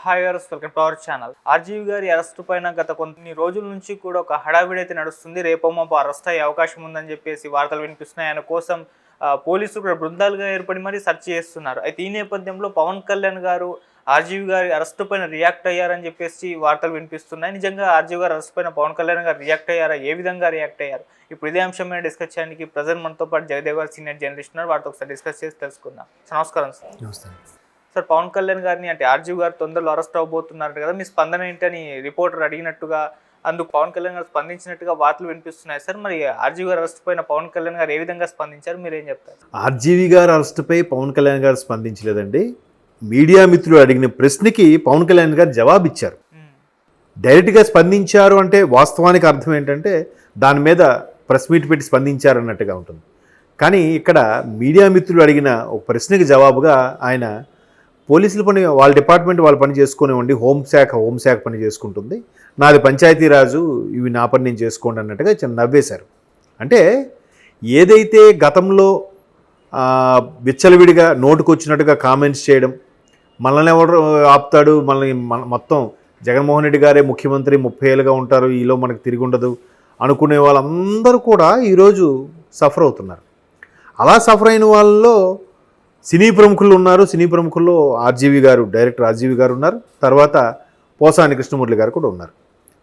Hi guys, welcome to our channel. RGV గారి arrest పైన గత కొన్ని రోజుల నుంచి కూడా ఒక హడావిడి అయితే నడుస్తుంది. రేపో అరెస్ట్ అయ్యే అవకాశం ఉందని చెప్పేసి వార్తలు వినిపిస్తున్నాయి. ఆయన కోసం పోలీసులు కూడా బృందాలుగా ఏర్పడి మరీ సెర్చ్ చేస్తున్నారు. అయితే ఈ నేపథ్యంలో పవన్ కళ్యాణ్ గారు ఆర్జీవి గారి అరెస్ట్ పైన రియాక్ట్ అయ్యారని చెప్పేసి వార్తలు వినిపిస్తున్నాయి. నిజంగా ఆర్జీవి గారి అరెస్ట్ పైన పవన్ కళ్యాణ్ గారు రియాక్ట్ అయ్యారా? ఏ విధంగా రియాక్ట్ అయ్యారు? ఇప్పుడు ఇదే అంశం మీద డిస్కస్ చేయడానికి ప్రజెంట్ మనతో పాటు జయదేవ్ గారు సీనియర్ జర్నలిస్ట్ ఉన్నారు. వారితో ఒకసారి డిస్కస్ చేసి తెలుసుకుందాం. నమస్కారం సార్. నమస్తే సార్, పవన్ కళ్యాణ్ గారిని అంటే ఆర్జీవి గారు తొందరలో అరెస్ట్ అవబోతున్నారు కదా, మీ స్పందన ఏంటని రిపోర్టర్ అడిగినట్టుగా అందుకు పవన్ కళ్యాణ్ గారు స్పందించినట్టుగా వార్తలు వినిపిస్తున్నాయి సార్. మరి ఆర్జీవి గారు అరెస్ట్ పైన పవన్ కళ్యాణ్ గారు ఏ విధంగా స్పందించారు, మీరు ఏం చెప్తారు? ఆర్జీవి గారు అరెస్టుపై పవన్ కళ్యాణ్ గారు స్పందించలేదండి. మీడియా మిత్రులు అడిగిన ప్రశ్నకి పవన్ కళ్యాణ్ గారు జవాబు ఇచ్చారు. డైరెక్ట్గా స్పందించారు అంటే వాస్తవానికి అర్థం ఏంటంటే దాని మీద ప్రెస్ మీట్ పెట్టి స్పందించారు అన్నట్టుగా ఉంటుంది. కానీ ఇక్కడ మీడియా మిత్రులు అడిగిన ఒక ప్రశ్నకి జవాబుగా ఆయన పోలీసుల పని వాళ్ళ డిపార్ట్మెంట్ వాళ్ళు పని చేసుకునేవ్వండి, హోంశాఖ పని చేసుకుంటుంది, నాది పంచాయతీరాజు, ఇవి నా పని నేను చేసుకోండి అన్నట్టుగా చిన్న నవ్వేశారు. అంటే ఏదైతే గతంలో విచ్చలవిడిగా నోటుకొచ్చినట్టుగా కామెంట్స్ చేయడం, మనల్ని ఎవరు ఆపుతాడు, మనల్ని మొత్తం జగన్మోహన్ రెడ్డి గారే ముఖ్యమంత్రి 30 ఏళ్ళుగా ఉంటారు, ఈలో మనకు తిరిగి ఉండదు అనుకునే వాళ్ళందరూ కూడా ఈరోజు సఫర్ అవుతున్నారు. అలా సఫర్ అయిన వాళ్ళలో సినీ ప్రముఖులు ఉన్నారు. సినీ ప్రముఖుల్లో డైరెక్టర్ ఆర్జీవి గారు ఉన్నారు. తర్వాత పోసాని కృష్ణమూర్తి గారు కూడా ఉన్నారు.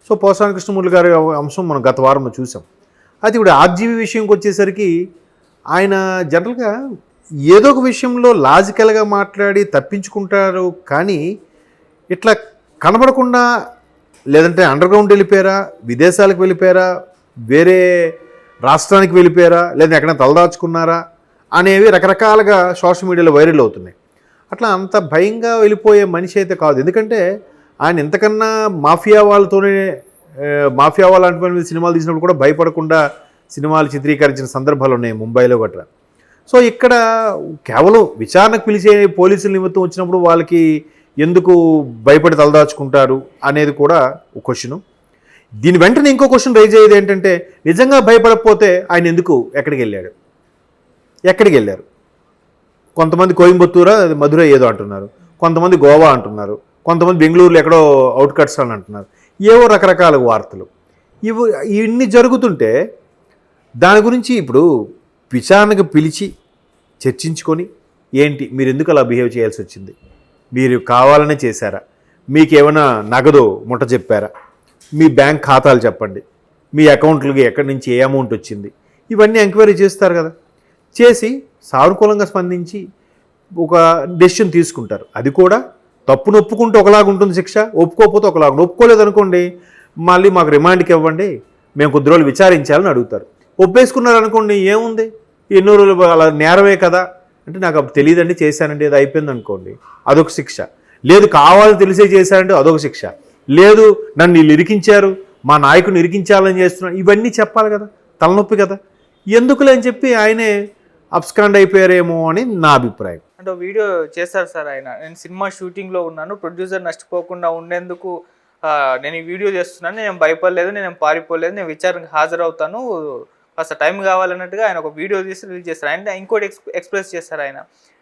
సో పోసాని కృష్ణమూర్తి గారి అంశం మనం గత వారంలో చూసాం. అయితే ఇప్పుడు ఆర్జీవి విషయంకి వచ్చేసరికి ఆయన జనరల్గా ఏదో ఒక విషయంలో లాజికల్గా మాట్లాడి తప్పించుకుంటారు. కానీ ఇట్లా కనబడకుండా, లేదంటే అండర్గ్రౌండ్ వెళ్ళిపోయారా, విదేశాలకు వెళ్ళిపోయారా, వేరే రాష్ట్రానికి వెళ్ళిపోయారా, లేదా ఎక్కడైనా తలదాచుకున్నారా అనేవి రకరకాలుగా సోషల్ మీడియాలో వైరల్ అవుతున్నాయి. అట్లా అంత భయంగా వెళ్ళిపోయే మనిషి అయితే కాదు. ఎందుకంటే ఆయన ఇంతకన్నా మాఫియా వాళ్ళ మీద సినిమాలు తీసినప్పుడు కూడా భయపడకుండా సినిమాలు చిత్రీకరించిన సందర్భాలు ఉన్నాయి ముంబైలో గట్రా. సో ఇక్కడ కేవలం విచారణకు పిలిచే పోలీసుల నిమిత్తం వచ్చినప్పుడు వాళ్ళకి ఎందుకు భయపడి తలదాచుకుంటారు అనేది కూడా ఒక క్వశ్చను. దీని వెంటనే ఇంకో క్వశ్చన్ రైజ్ అయ్యేది ఏంటంటే, నిజంగా భయపడకపోతే ఆయన ఎందుకు ఎక్కడికి వెళ్ళారు? కొంతమంది కోయంబత్తూరా మధురై ఏదో అంటున్నారు, కొంతమంది గోవా అంటున్నారు, కొంతమంది బెంగళూరులో ఎక్కడో అవుట్కట్స్ అని అంటున్నారు. ఏవో రకరకాల వార్తలు ఇవన్నీ జరుగుతుంటే దాని గురించి ఇప్పుడు విచారణకు పిలిచి చర్చించుకొని, ఏంటి మీరు ఎందుకు అలా బిహేవ్ చేయాల్సి వచ్చింది, మీరు కావాలనే చేశారా, మీకేమైనా నగదు ముట్ట చెప్పారా, మీ బ్యాంక్ ఖాతాలు చెప్పండి, మీ అకౌంట్లకి ఎక్కడి నుంచి ఏ అమౌంట్ వచ్చింది, ఇవన్నీ ఎంక్వైరీ చేస్తారు కదా. చేసి సానుకూలంగా స్పందించి ఒక డెసిషన్ తీసుకుంటారు. అది కూడా తప్పును ఒప్పుకుంటే ఒకలాగా ఉంటుంది శిక్ష, ఒప్పుకోకపోతే ఒకలాగా. ఒప్పుకోలేదనుకోండి, మళ్ళీ మాకు రిమాండ్కి ఇవ్వండి, మేము కొద్ది రోజులు విచారించాలని అడుగుతారు. ఒప్పేసుకున్నారనుకోండి, ఏముంది, ఎన్నో రోజులు అలా నేరమే కదా అంటే, నాకు అప్పుడు తెలియదండి చేశానండి, అది అయిపోయింది అనుకోండి, అదొక శిక్ష. లేదు కావాలని తెలిసే చేశారంటే అదొక శిక్ష. లేదు నన్ను వీళ్ళు ఇరికించారు, మా నాయకుని ఇరికించాలని చేస్తున్నారు, ఇవన్నీ చెప్పాలి కదా, తలనొప్పి కదా. ఎందుకులే అని చెప్పి ఆయనే అబ్స్కాండ్ అయిపోయారేమో అని నా అభిప్రాయం. అంటే వీడియో చేశారు సార్ ఆయన, నేను సినిమా షూటింగ్లో ఉన్నాను, ప్రొడ్యూసర్ నష్టపోకుండా ఉండేందుకు నేను ఈ వీడియో చేస్తున్నాను, నేను భయపడలేదు, నేను పారిపోలేదు, నేను విచారణకు హాజరవుతాను, కాస్త టైం కావాలన్నట్టుగా ఆయన ఒక వీడియో తీసి రిలీజ్ చేస్తారు. అంటే ఇంకోటి ఎక్స్ప్రెస్ చేస్తారు ఆయన,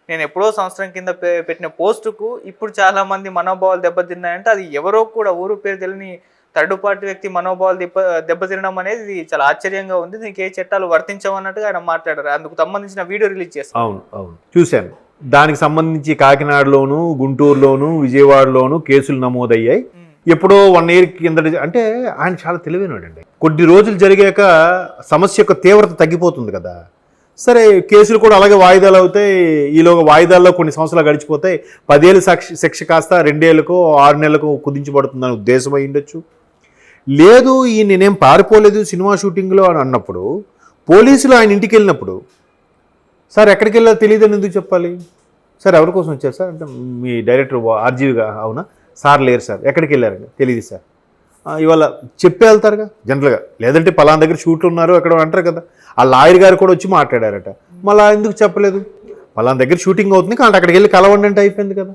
నేను ఎప్పుడో సంవత్సరం కింద పెట్టిన పోస్టుకు ఇప్పుడు చాలామంది మనోభావాలు దెబ్బతిన్నాయంటే అది ఎవరో కూడా ఊరు పేరు తెలియని థర్డ్ పార్టీ వ్యక్తి మనోభావాలు దెబ్బతినడం అనేది చాలా ఆశ్చర్యంగా ఉంది, దీనికి ఏ చట్టాలు వర్తించమన్నట్టుగా ఆయన మాట్లాడారు. అందుకు సంబంధించిన వీడియో రిలీజ్ చేస్తారు. అవును చూశాను. దానికి సంబంధించి కాకినాడలోను, గుంటూరులోను, విజయవాడలోను కేసులు నమోదయ్యాయి. ఎప్పుడో 1 year కింద. అంటే ఆయన చాలా తెలివైనవాడండి. కొద్ది రోజులు జరిగాక సమస్య యొక్క తీవ్రత తగ్గిపోతుంది కదా. సరే కేసులు కూడా అలాగే వాయిదాలు అవుతాయి. ఈలోగా వాయిదాల్లో కొన్ని సంవత్సరాలు గడిచిపోతాయి. 10 ఏళ్ళు శిక్ష కాస్త 2 ఏళ్ళకో 6 నెలలకు కుదించబడుతుందని ఉద్దేశం అయి ఉండొచ్చు. లేదు ఈ నేనేం పారిపోలేదు సినిమా షూటింగ్లో అని అన్నప్పుడు, పోలీసులు ఆయన ఇంటికి వెళ్ళినప్పుడు, సార్ ఎక్కడికి వెళ్ళాలో తెలియదని ఎందుకు చెప్పాలి? సార్ ఎవరి కోసం వచ్చారు సార్ అంటే, మీ డైరెక్టర్ ఆర్జీవిగా, అవునా సార్ లేరు సార్, ఎక్కడికి వెళ్ళారండి తెలియదు సార్, ఇవాళ చెప్పి వెళ్తారుగా జనరల్గా. లేదంటే పలానా దగ్గర షూట్లు ఉన్నారు అక్కడ అంటారు కదా. ఆ లాయర్ గారు కూడా వచ్చి మాట్లాడారట, మళ్ళీ ఎందుకు చెప్పలేదు, పలానా దగ్గర షూటింగ్ అవుతుంది కాబట్టి అక్కడికి వెళ్ళి కలవండి అంటే అయిపోయింది కదా.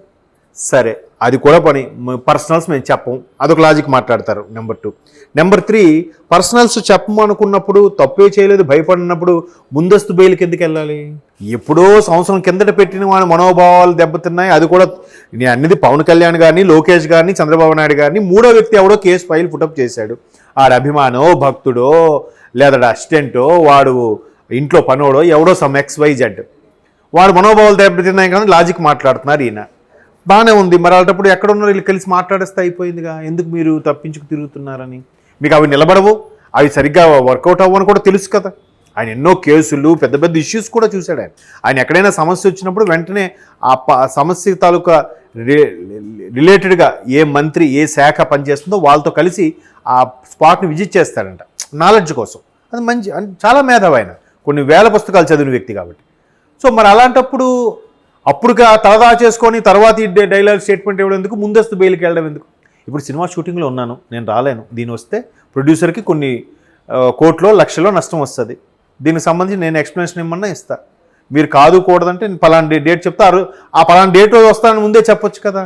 సరే అది కూడా పని, పర్సనల్స్ మేము చెప్పం, అదొక లాజిక్ మాట్లాడతారు. నెంబర్ 2. నెంబర్ 3, పర్సనల్స్ చెప్పము అనుకున్నప్పుడు, తప్పే చేయలేదు భయపడినప్పుడు ముందస్తు బెయిల్కి ఎందుకు వెళ్ళాలి? ఎప్పుడో సంవత్సరం కిందట పెట్టిన వాడి మనోభావాలు దెబ్బతిన్నాయి. అది కూడా నేను అన్నిది పవన్ కళ్యాణ్ గారిని, లోకేష్ గారిని, చంద్రబాబు నాయుడు గారిని, మూడో వ్యక్తి ఎవడో కేసు ఫైల్ పుటప్ చేశాడు. ఆడ అభిమానో, భక్తుడో, లేదా అసిస్టెంటో, వాడు ఇంట్లో పనోడో, ఎవడో సమ్ XYZ, వాడు మనోభావాలు దెబ్బతిన్నాయి కానీ లాజిక్ మాట్లాడుతున్నారు ఈయన. బాగానే ఉంది. మరి అలాంటప్పుడు ఎక్కడ ఉన్నారు వీళ్ళు కలిసి మాట్లాడేస్తే అయిపోయిందిగా, ఎందుకు మీరు తప్పించుకు తిరుగుతున్నారని? మీకు అవి నిలబడవు, అవి సరిగ్గా వర్కౌట్ అవ్వని కూడా తెలుసు కదా. ఆయన ఎన్నో కేసులు, పెద్ద పెద్ద ఇష్యూస్ కూడా చూశాడు. ఆయన ఎక్కడైనా సమస్య వచ్చినప్పుడు వెంటనే ఆ సమస్య తాలూకా రిలేటెడ్గా ఏ మంత్రి, ఏ శాఖ పనిచేస్తుందో వాళ్ళతో కలిసి ఆ స్పాట్ని విజిట్ చేస్తాడంట, నాలెడ్జ్ కోసం. అది మంచి, చాలా మేధావి ఆయన, కొన్ని వేల పుస్తకాలు చదివిన వ్యక్తి కాబట్టి. సో మరి అలాంటప్పుడు అప్పుడుగా తలదా చేసుకొని తర్వాత ఈ డైలాగ్ స్టేట్మెంట్ ఇవ్వడం ఎందుకు, ముందస్తు బెయిల్కి వెళ్ళడం ఎందుకు? ఇప్పుడు సినిమా షూటింగ్లో ఉన్నాను, నేను రాలేను, దీని వస్తే ప్రొడ్యూసర్కి కొన్ని కోట్లో లక్షలో నష్టం వస్తుంది, దీనికి సంబంధించి నేను ఎక్స్ప్లెనేషన్ ఏమన్నా ఇస్తా, మీరు కాదు కూడదంటే నేను పలానా డేట్ చెప్తా, ఆ పలానా డేట్ వస్తానని ముందే చెప్పొచ్చు కదా.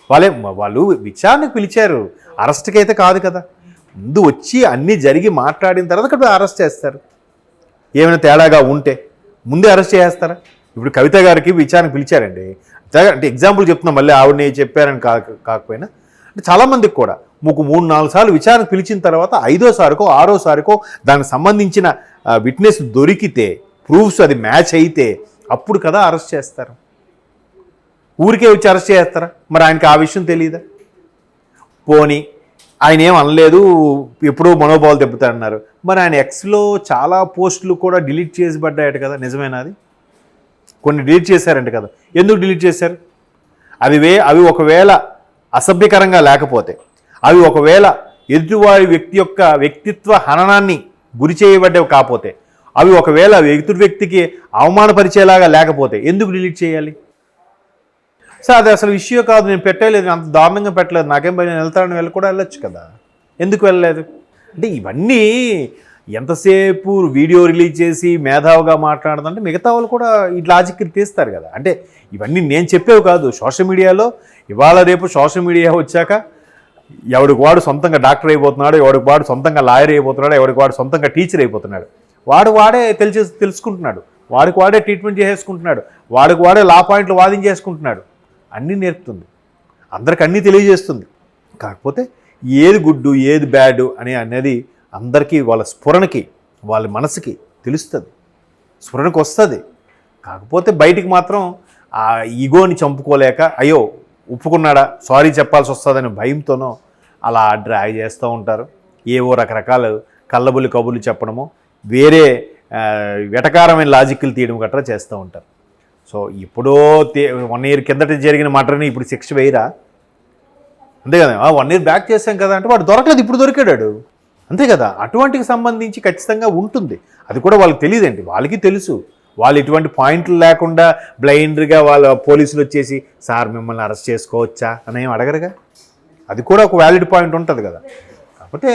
వాళ్ళు విచారణకు పిలిచారు, అరెస్ట్కి అయితే కాదు కదా. ముందు వచ్చి అన్నీ జరిగి మాట్లాడిన తర్వాత అక్కడ అరెస్ట్ చేస్తారు. ఏమైనా తేడాగా ఉంటే ముందే అరెస్ట్ చేస్తారా? ఇప్పుడు కవిత గారికి విచారణకు పిలిచారండి, అంటే ఎగ్జాంపుల్ చెప్తున్నా, మళ్ళీ ఆవిడని చెప్పారని కాకపోయినా, అంటే చాలామందికి కూడా 3-4 సార్లు విచారణకు పిలిచిన తర్వాత 5వ సారికో 6వ సారికో దానికి సంబంధించిన విట్నెస్ దొరికితే, ప్రూఫ్స్ అది మ్యాచ్ అయితే అప్పుడు కదా అరెస్ట్ చేస్తారు. ఊరికే వచ్చి అరెస్ట్ చేస్తారా? మరి ఆయనకి ఆ విషయం తెలియదా? పోనీ ఆయన ఏం అనలేదు, ఎప్పుడో మనోభావాలు దెబ్బతాడన్నారు. మరి ఆయన ఎక్స్లో చాలా పోస్టులు కూడా డిలీట్ చేసి పడ్డాయట కదా, నిజమేనా? అది కొన్ని డిలీట్ చేశారంట కదా, ఎందుకు డిలీట్ చేశారు? అవి ఒకవేళ అసభ్యకరంగా లేకపోతే, అవి ఒకవేళ ఎదుటివారి వ్యక్తి యొక్క వ్యక్తిత్వ హననాన్ని గురి చేయబడ్డవి కాకపోతే, అవి ఒకవేళ ఎదుటి వ్యక్తికి అవమానపరిచేలాగా లేకపోతే ఎందుకు డిలీట్ చేయాలి? సార్ అది అసలు ఇష్యూ కాదు, నేను పెట్టలేదు, అంత దారుణంగా పెట్టలేదు, నాకేం భయం, నేను వెళ్తానని కూడా వెళ్ళొచ్చు కదా, ఎందుకు వెళ్ళలేదు? అంటే ఇవన్నీ ఎంతసేపు వీడియో రిలీజ్ చేసి మేధావుగా మాట్లాడుతుంటే మిగతా వాళ్ళు కూడా ఈ లాజిక్ తీస్తారు కదా. అంటే ఇవన్నీ నేను చెప్పేవి కాదు, సోషల్ మీడియాలో ఇవాళ రేపు సోషల్ మీడియా వచ్చాక ఎవడికి వాడు సొంతంగా డాక్టర్ అయిపోతున్నాడు, ఎవడికి వాడు సొంతంగా లాయర్ అయిపోతున్నాడు, ఎవడికి వాడు సొంతంగా టీచర్ అయిపోతున్నాడు, వాడే తెలుసుకుంటున్నాడు, వాడికి వాడే ట్రీట్మెంట్ చేసేసుకుంటున్నాడు, వాడికి వాడే లా పాయింట్లు వాదించేసుకుంటున్నాడు. అన్నీ నేర్పుతుంది, అందరికి అన్నీ తెలియజేస్తుంది. కాకపోతే ఏది గుడ్డు ఏది బ్యాడ్ అనేది అందరికీ వాళ్ళ స్ఫురణకి, వాళ్ళ మనసుకి తెలుస్తుంది, స్ఫురణకు వస్తుంది. కాకపోతే బయటికి మాత్రం ఆ ఈగోని చంపుకోలేక, అయ్యో ఒప్పుకున్నాడా సారీ చెప్పాల్సి వస్తుందని భయంతోనో అలా డ్రాగ్ చేస్తూ ఉంటారు. ఏవో రకరకాల కళ్ళబుల్లి కబుర్లు చెప్పడము, వేరే వెటకారమైన లాజిక్లు తీయడం గట్రా చేస్తూ ఉంటారు. సో ఇప్పుడో 1 year కిందట జరిగిన మటర్ని ఇప్పుడు 6 వేయరా? అంతే కదా, 1 year బ్యాక్ చేశాం కదా అంటే వాడు దొరకలేదు, ఇప్పుడు దొరికాడు, అంతే కదా. అటువంటికి సంబంధించి ఖచ్చితంగా ఉంటుంది, అది కూడా వాళ్ళకి తెలియదండి, వాళ్ళకి తెలుసు. వాళ్ళు ఇటువంటి పాయింట్లు లేకుండా బ్లైండ్గా వాళ్ళ పోలీసులు వచ్చేసి సార్ మిమ్మల్ని అరెస్ట్ చేసుకోవచ్చా అని ఏం అడగరుగా, అది కూడా ఒక వ్యాలిడ్ పాయింట్ ఉంటుంది కదా. కాకపోతే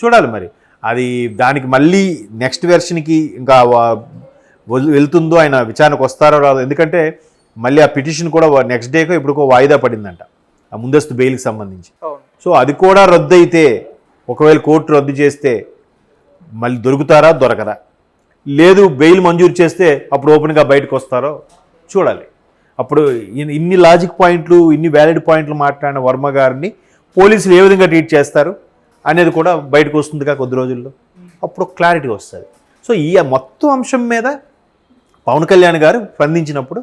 చూడాలి మరి అది, దానికి మళ్ళీ నెక్స్ట్ వెర్షన్కి ఇంకా వెళ్తుందో, ఆయన విచారణకు వస్తారో రాదో. ఎందుకంటే మళ్ళీ ఆ పిటిషన్ కూడా నెక్స్ట్ డేకో ఇప్పుడుకో వాయిదా పడిందంట, ఆ ముందస్తు బెయిల్కి సంబంధించి. సో అది కూడా రద్దు అయితే, ఒకవేళ కోర్టు రద్దు చేస్తే మళ్ళీ దొరుకుతారా దొరకరా, లేదు బెయిల్ మంజూరు చేస్తే అప్పుడు ఓపెన్గా బయటకు వస్తారో చూడాలి. అప్పుడు ఇన్ని లాజిక్ పాయింట్లు, ఇన్ని వ్యాలిడ్ పాయింట్లు మాట్లాడిన వర్మ గారిని పోలీసులు ఏ విధంగా ట్రీట్ చేస్తారు అనేది కూడా బయటకు వస్తుందిగా కొద్ది రోజుల్లో, అప్పుడు క్లారిటీ వస్తుంది. సో ఈ మొత్తం అంశం మీద పవన్ కళ్యాణ్ గారు స్పందించినప్పుడు,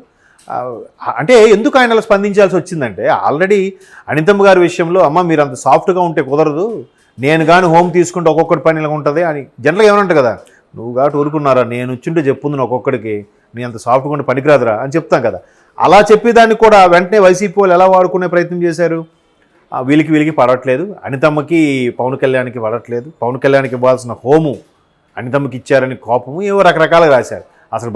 అంటే ఎందుకు ఆయన అలా స్పందించాల్సి వచ్చిందంటే, ఆల్రెడీ అనితమ్మ గారి విషయంలో అమ్మ మీరు అంత సాఫ్ట్గా ఉంటే కుదరదు, నేను కానీ హోమ్ తీసుకుంటే ఒక్కొక్కటి పని ఇలా ఉంటుంది అని జనరల్గా ఏమనంట కదా, నువ్వు కాబట్టి ఊరుకున్నారా, నేను వచ్చింటే చెప్పుంది ఒక్కొక్కడికి, నీ అంత సాఫ్ట్గా ఉంటే పనికిరాదురా అని చెప్తాం కదా. అలా చెప్పేదాన్ని కూడా వెంటనే వైసీపీ వాళ్ళు ఎలా వాడుకునే ప్రయత్నం చేశారు, వీళ్ళకి పడట్లేదు, అనితమ్మకి పవన్ కళ్యాణ్కి పడట్లేదు, పవన్ కళ్యాణ్కి ఇవ్వాల్సిన హోము అనితమ్మకి ఇచ్చారని కోపము, ఏవో రకరకాలుగా రాశారు.